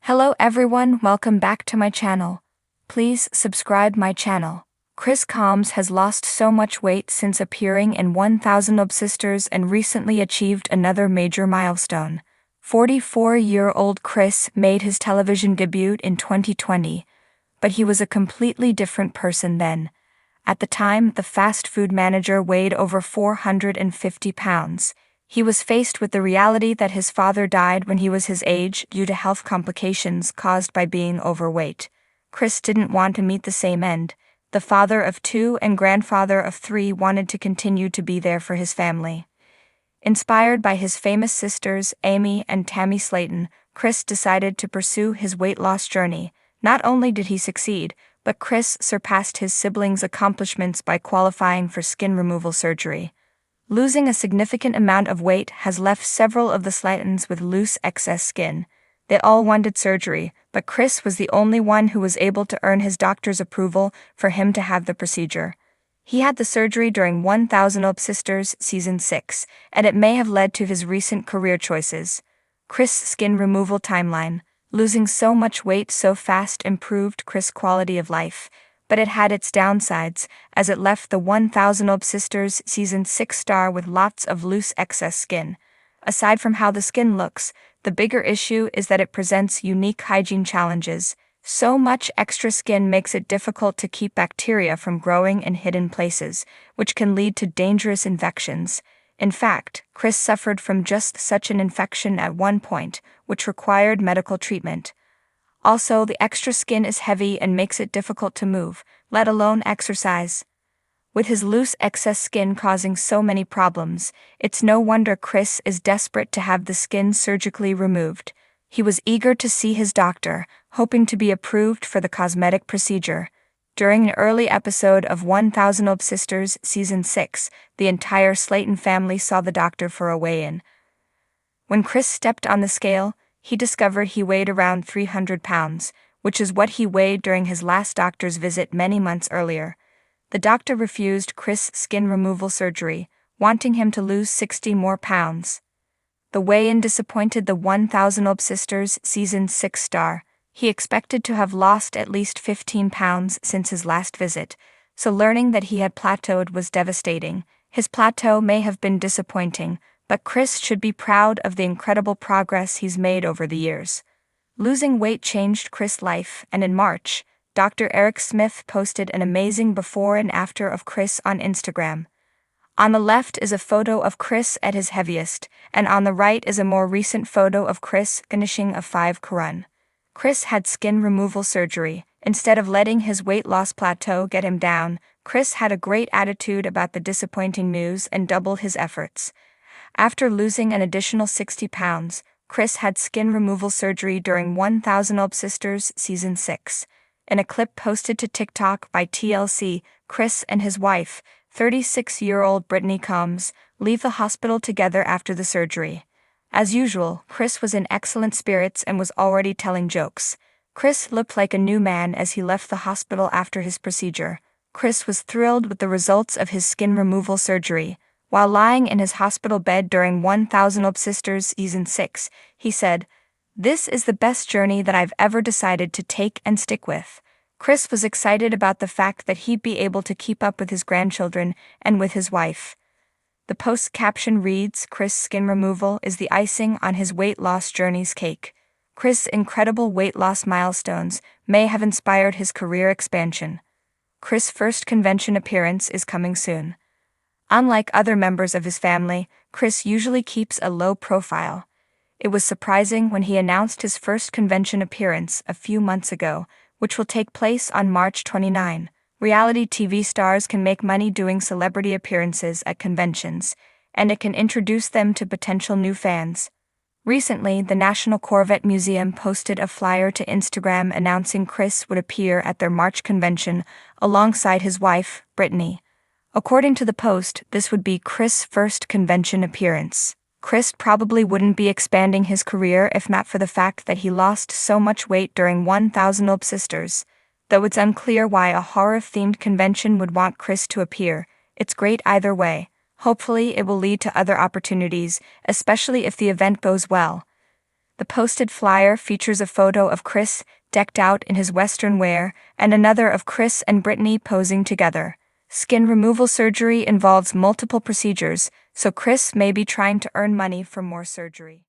Hello everyone, welcome back to my channel. Please subscribe my channel. Chris Combs has lost so much weight since appearing in 1000 Obsisters and recently achieved another major milestone. 44-year-old Chris made his television debut in 2020, but he was a completely different person then. At the time, the fast food manager weighed over 450 pounds. He was faced with the reality that his father died when he was his age due to health complications caused by being overweight. Chris didn't want to meet the same end. The father of two and grandfather of three wanted to continue to be there for his family. Inspired by his famous sisters, Amy and Tammy Slayton, Chris decided to pursue his weight loss journey. Not only did he succeed, but Chris surpassed his siblings' accomplishments by qualifying for skin removal surgery. Losing a significant amount of weight has left several of the Slaytons with loose excess skin. They all wanted surgery, but Chris was the only one who was able to earn his doctor's approval for him to have the procedure. He had the surgery during 1000 Obsisters Season 6, and it may have led to his recent career choices. Chris' skin removal timeline. Losing so much weight so fast improved Chris' quality of life, but it had its downsides, as it left the 1000 Obsisters Season 6 star with lots of loose excess skin. Aside from how the skin looks, the bigger issue is that it presents unique hygiene challenges. So much extra skin makes it difficult to keep bacteria from growing in hidden places, which can lead to dangerous infections. In fact, Chris suffered from just such an infection at one point, which required medical treatment. Also, the extra skin is heavy and makes it difficult to move, let alone exercise. With his loose excess skin causing so many problems, it's no wonder Chris is desperate to have the skin surgically removed. He was eager to see his doctor, hoping to be approved for the cosmetic procedure. During an early episode of 1000 Obsisters Season 6, the entire Slayton family saw the doctor for a weigh-in. When Chris stepped on the scale, he discovered he weighed around 300 pounds, which is what he weighed during his last doctor's visit many months earlier. The doctor refused Chris' skin removal surgery, wanting him to lose 60 more pounds. The weigh-in disappointed the 1000 Obsisters Season 6 star. He expected to have lost at least 15 pounds since his last visit, so learning that he had plateaued was devastating. His plateau may have been disappointing, but Chris should be proud of the incredible progress he's made over the years. Losing weight changed Chris' life, and in March, Dr. Eric Smith posted an amazing before and after of Chris on Instagram. On the left is a photo of Chris at his heaviest, and on the right is a more recent photo of Chris finishing a 5K run. Chris had skin removal surgery. Instead of letting his weight loss plateau get him down, Chris had a great attitude about the disappointing news and doubled his efforts. After losing an additional 60 pounds, Chris had skin removal surgery during 1000 Obsisters Season 6. In a clip posted to TikTok by TLC, Chris and his wife, 36-year-old Brittany Combs, leave the hospital together after the surgery. As usual, Chris was in excellent spirits and was already telling jokes. Chris looked like a new man as he left the hospital after his procedure. Chris was thrilled with the results of his skin removal surgery. While lying in his hospital bed during 1000 Obsisters Season 6, he said, "This is the best journey that I've ever decided to take and stick with." Chris was excited about the fact that he'd be able to keep up with his grandchildren and with his wife. The post caption reads, "Chris' skin removal is the icing on his weight loss journey's cake." Chris' incredible weight loss milestones may have inspired his career expansion. Chris' first convention appearance is coming soon. Unlike other members of his family, Chris usually keeps a low profile. It was surprising when he announced his first convention appearance a few months ago, which will take place on March 29. Reality TV stars can make money doing celebrity appearances at conventions, and it can introduce them to potential new fans. Recently, the National Corvette Museum posted a flyer to Instagram announcing Chris would appear at their March convention alongside his wife, Brittany. According to the post, this would be Chris' first convention appearance. Chris probably wouldn't be expanding his career if not for the fact that he lost so much weight during 1000 Obsisters. Though it's unclear why a horror-themed convention would want Chris to appear, it's great either way. Hopefully it will lead to other opportunities, especially if the event goes well. The posted flyer features a photo of Chris decked out in his Western wear and another of Chris and Brittany posing together. Skin removal surgery involves multiple procedures, so Chris may be trying to earn money from more surgery.